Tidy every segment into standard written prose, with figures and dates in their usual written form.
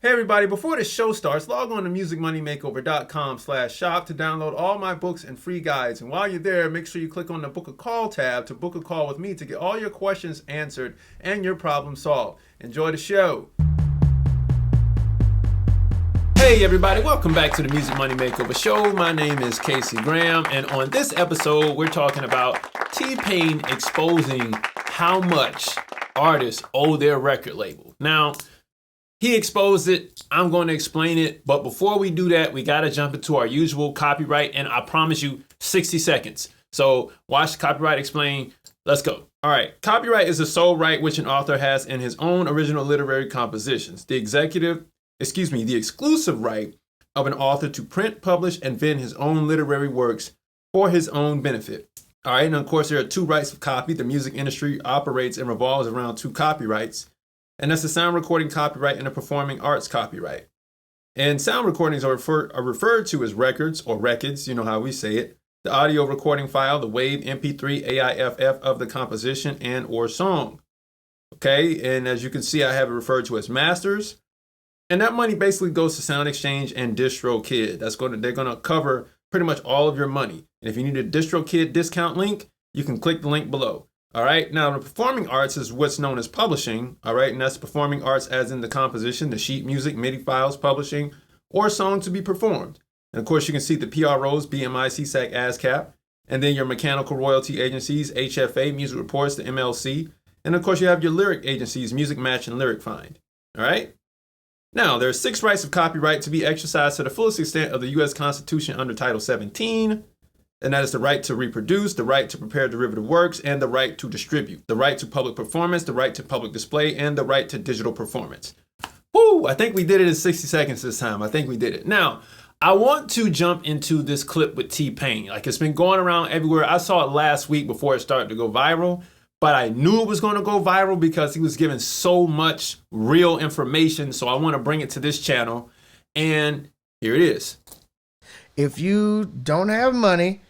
Hey everybody, before the show starts, log on to musicmoneymakeover.com/shop to download all my books and free guides. And while you're there, make sure you click on the book a call tab to book a call with me to get all your questions answered and your problem solved. Enjoy the show. Hey everybody, welcome back to the Music Money Makeover Show. My name is Casey Graham, and on this episode, we're talking about Tpain exposing how much artists owe their record label. Now, he exposed it. I'm going to explain it. But before we do that, we got to jump into our usual copyright. And I promise you 60 seconds. So watch the copyright explain. Let's go. All right. Copyright is the sole right which an author has in his own original literary compositions. The exclusive right of an author to print, publish, and vend his own literary works for his own benefit. All right. And of course, there are two rights of copy. The music industry operates and revolves around two copyrights. And that's the sound recording copyright and the performing arts copyright. And sound recordings are referred to as records or records, you know how we say it. The audio recording file, the WAV, MP3, AIFF of the composition and or song. Okay, and as you can see, I have it referred to as masters. And that money basically goes to SoundExchange and DistroKid. They're gonna cover pretty much all of your money. And if you need a DistroKid discount link, you can click the link below. All right, now the performing arts is what's known as publishing, all right, and that's performing arts as in the composition, the sheet music, MIDI files, publishing, or song to be performed. And of course, you can see the PROs, BMI, CSAC, ASCAP, and then your mechanical royalty agencies, HFA, Music Reports, the MLC, and of course, you have your lyric agencies, Music Match and Lyric Find, all right? Now, there are 6 rights of copyright to be exercised to the fullest extent of the U.S. Constitution under Title 17. And that is the right to reproduce, the right to prepare derivative works, and the right to distribute, the right to public performance, the right to public display, and the right to digital performance. Woo! I think we did it in 60 seconds this time. I think we did it. Now, I want to jump into this clip with Tpain. Like, it's been going around everywhere. I saw it last week before it started to go viral, but I knew it was going to go viral because he was giving so much real information. So I want to bring it to this channel. And here it is. If you don't have money,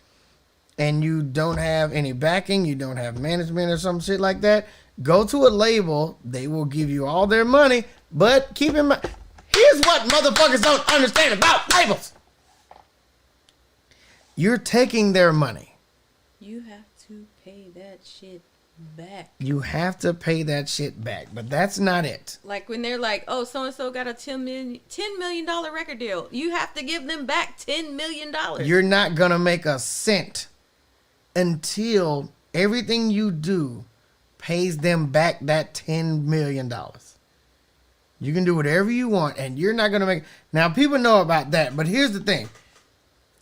and you don't have any backing, you don't have management or some shit like that, go to a label. They will give you all their money. But keep in mind, here's what motherfuckers don't understand about labels. You're taking their money. You have to pay that shit back. You have to pay that shit back. But that's not it. Like when they're like, oh, so-and-so got a $10 million record deal. You have to give them back $10 million. You're not going to make a cent until everything you do pays them back that $10 million. You can do whatever you want, and you're not going to make... Now, people know about that, but here's the thing.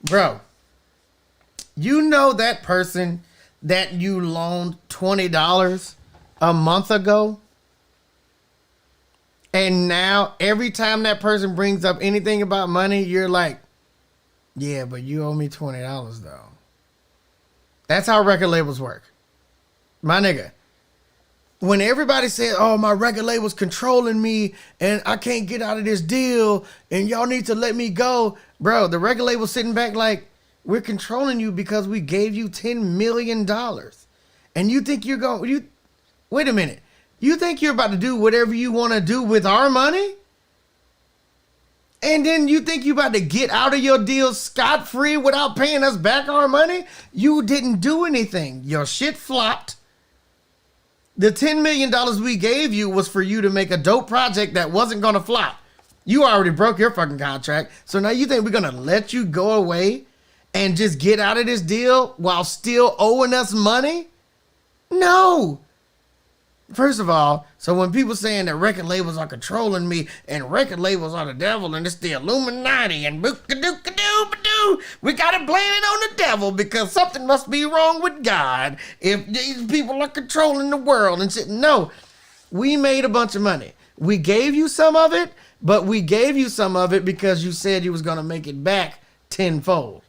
Bro, you know that person that you loaned $20 a month ago? And now, every time that person brings up anything about money, you're like, yeah, but you owe me $20, though. That's how record labels work. My nigga. When everybody said, oh, my record label's controlling me and I can't get out of this deal and y'all need to let me go. Bro, the record label's sitting back like, we're controlling you because we gave you $10 million. And you think you're going, wait a minute. You think you're about to do whatever you want to do with our money? And then you think you about to get out of your deal scot-free without paying us back our money? You didn't do anything. Your shit flopped. The $10 million we gave you was for you to make a dope project that wasn't going to flop. You already broke your fucking contract. So now you think we're going to let you go away and just get out of this deal while still owing us money? No. First of all, so when people saying that record labels are controlling me and record labels are the devil and it's the Illuminati and book-a-dook-a-doo-ba-doo, we gotta blame it on the devil because something must be wrong with God if these people are controlling the world and shit. No, we made a bunch of money. We gave you some of it, but we gave you some of it because you said you was gonna make it back tenfold.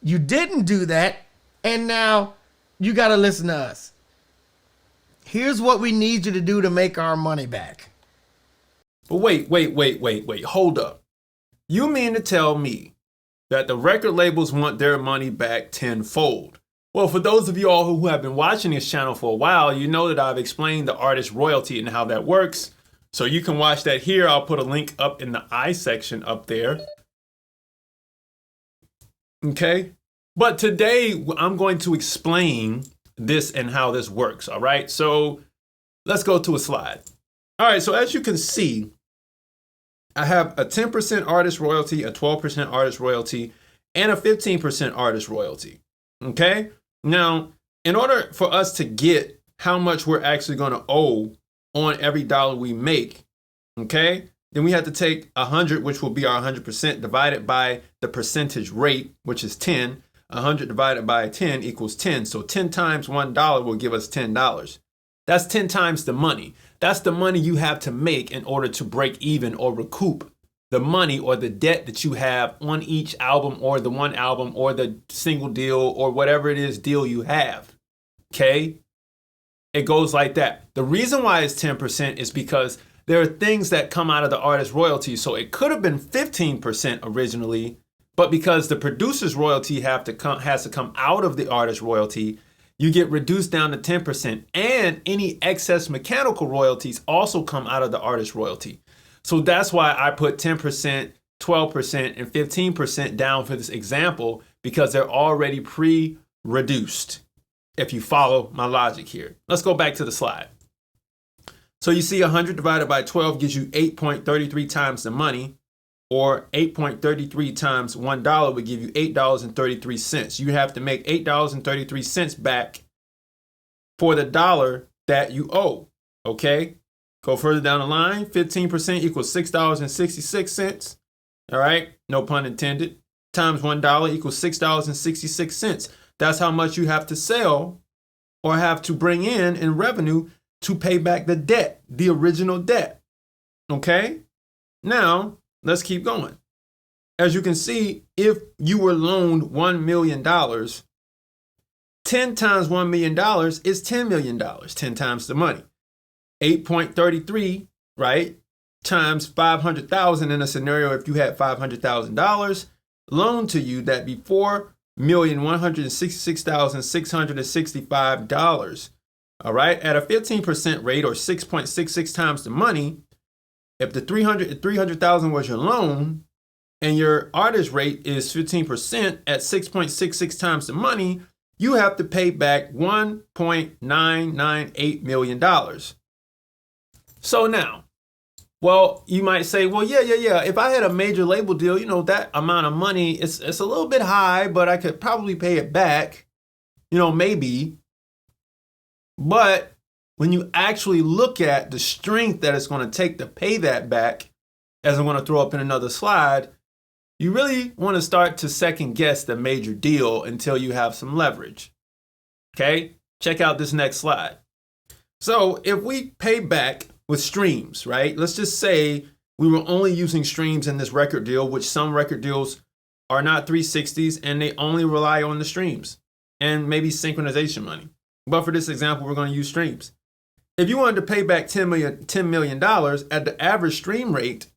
You didn't do that, and now you gotta listen to us. Here's what we need you to do to make our money back. But wait, hold up. You mean to tell me that the record labels want their money back tenfold? Well, for those of you all who have been watching this channel for a while, you know that I've explained the artist royalty and how that works. So you can watch that here. I'll put a link up in the I section up there. Okay. But today I'm going to explain this and how this works. All right. So let's go to a slide. All right. So as you can see, I have a 10% artist royalty, a 12% artist royalty, and a 15% artist royalty. Okay. Now, in order for us to get how much we're actually going to owe on every dollar we make, okay, then we have to take 100, which will be our 100%, divided by the percentage rate, which is 10. 100 divided by 10 equals 10. So 10 times $1 will give us $10. That's 10 times the money. That's the money you have to make in order to break even or recoup the money or the debt that you have on each album or the one album or the single deal or whatever it is deal you have. Okay? It goes like that. The reason why it's 10% is because there are things that come out of the artist royalty. So it could have been 15% originally, but because the producer's royalty has to come out of the artist royalty, you get reduced down to 10%. And any excess mechanical royalties also come out of the artist royalty. So that's why I put 10%, 12%, and 15% down for this example, because they're already pre-reduced, if you follow my logic here. Let's go back to the slide. So you see 100 divided by 12 gives you 8.33 times the money, or 8.33 times $1 would give you $8.33. You have to make $8.33 back for the dollar that you owe, okay? Go further down the line, 15% equals $6.66, all right? No pun intended. Times $1 equals $6.66. That's how much you have to sell or have to bring in revenue to pay back the debt, the original debt, okay? Now, let's keep going. As you can see, if you were loaned $1 million, 10 times $1 million is $10 million, 10 times the money. 8.33, right, times 500,000 in a scenario if you had $500,000 loaned to you, that'd be $4,166,665. All right, at a 15% rate or 6.66 times the money, if the 300,000 was your loan and your artist rate is 15% at 6.66 times the money, you have to pay back $1.998 million. So now, well, you might say, well, yeah. If I had a major label deal, you know, that amount of money, it's a little bit high, but I could probably pay it back, you know, maybe. But when you actually look at the strength that it's going to take to pay that back, as I'm going to throw up in another slide, you really want to start to second guess the major deal until you have some leverage. Okay, check out this next slide. So if we pay back with streams, right? Let's just say we were only using streams in this record deal, which some record deals are not 360s and they only rely on the streams and maybe synchronization money. But for this example, we're going to use streams. If you wanted to pay back $10 million at the average stream rate,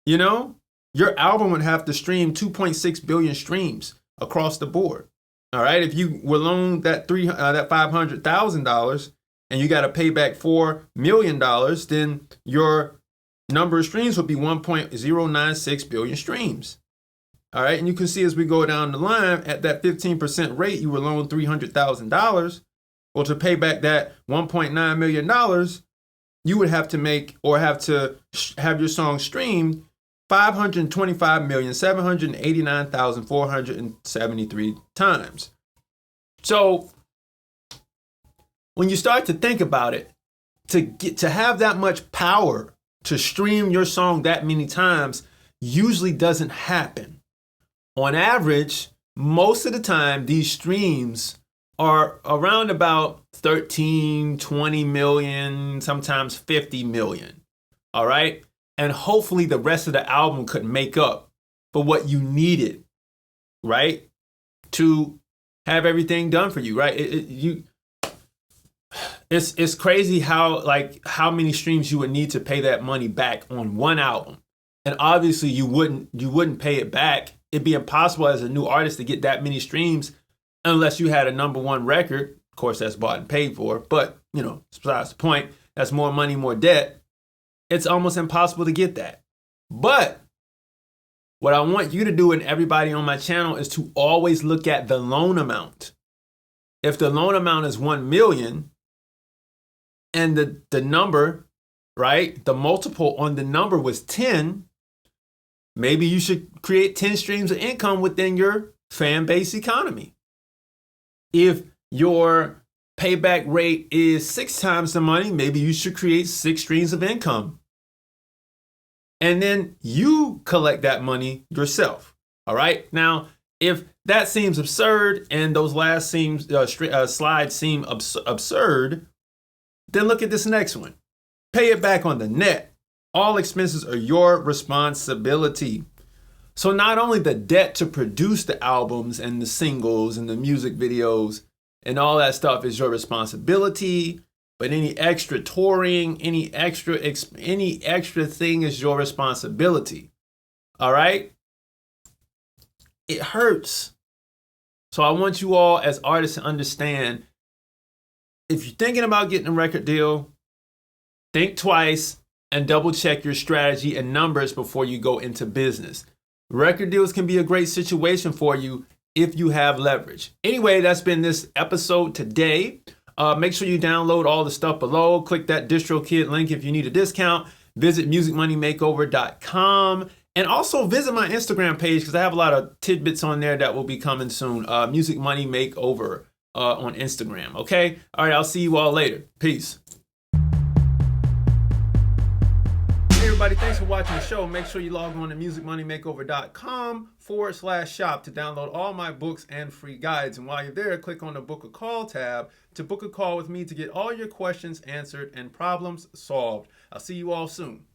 you know, your album would have to stream 2.6 billion streams across the board. All right. If you were loaned that $500,000 and you got to pay back $4 million, then your number of streams would be 1.096 billion streams. All right. And you can see as we go down the line at that 15% rate, you were loaned $300,000. Well, to pay back that $1.9 million, you would have to make or have to have your song streamed 525,789,473 times. So when you start to think about it, to have that much power to stream your song that many times usually doesn't happen. On average, most of the time, these streams are around about 13, 20 million, sometimes 50 million. All right. And hopefully the rest of the album could make up for what you needed, right? To have everything done for you, right? It's crazy how many streams you would need to pay that money back on one album. And obviously you wouldn't pay it back. It'd be impossible as a new artist to get that many streams unless you had a number one record. Of course, that's bought and paid for, but you know, besides the point, that's more money, more debt. It's almost impossible to get that. But what I want you to do, and everybody on my channel, is to always look at the loan amount. If the loan amount is 1 million and the number, right, the multiple on the number was 10, maybe you should create 10 streams of income within your fan base economy. If your payback rate is 6 times the money, maybe you should create 6 streams of income. And then you collect that money yourself. All right. Now, if that seems absurd and those last slides seem absurd, then look at this next one. Pay it back on the net. All expenses are your responsibility. So not only the debt to produce the albums and the singles and the music videos and all that stuff is your responsibility, but any extra touring, any extra thing is your responsibility. All right? It hurts. So I want you all as artists to understand, if you're thinking about getting a record deal, think twice and double check your strategy and numbers before you go into business. Record deals can be a great situation for you if you have leverage. Anyway, that's been this episode today. Make sure you download all the stuff below. Click that DistroKid link if you need a discount. Visit musicmoneymakeover.com. And also visit my Instagram page because I have a lot of tidbits on there that will be coming soon. Music Money Makeover on Instagram. Okay? All right, I'll see you all later. Peace. Hey everybody, thanks for watching the show. Make sure you log on to musicmoneymakeover.com/shop to download all my books and free guides. And while you're there, click on the Book a Call tab to book a call with me to get all your questions answered and problems solved. I'll see you all soon.